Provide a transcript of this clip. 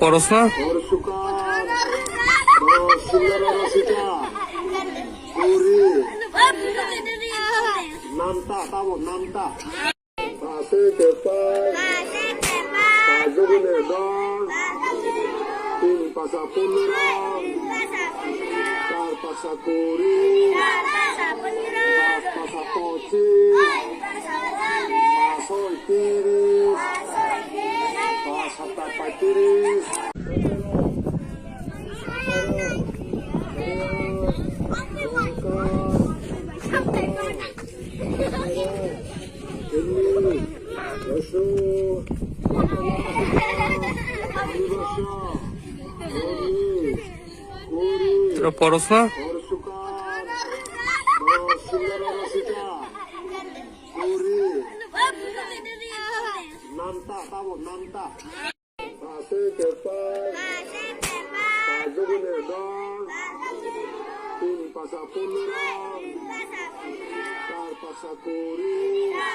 পরশ না নামটা তাবো নামটা পাশে পেপার পাঁচজনের 10 তিন পাশা 15 চার পাশা 20 পাঁচ পাশা 25 পাঁচ 30 পাঁচ 35 পরশ না নামটা তাবো নামটা পাশে পেপার পাঁচজনের 10 তিন পাশা 15 চার পাশা 20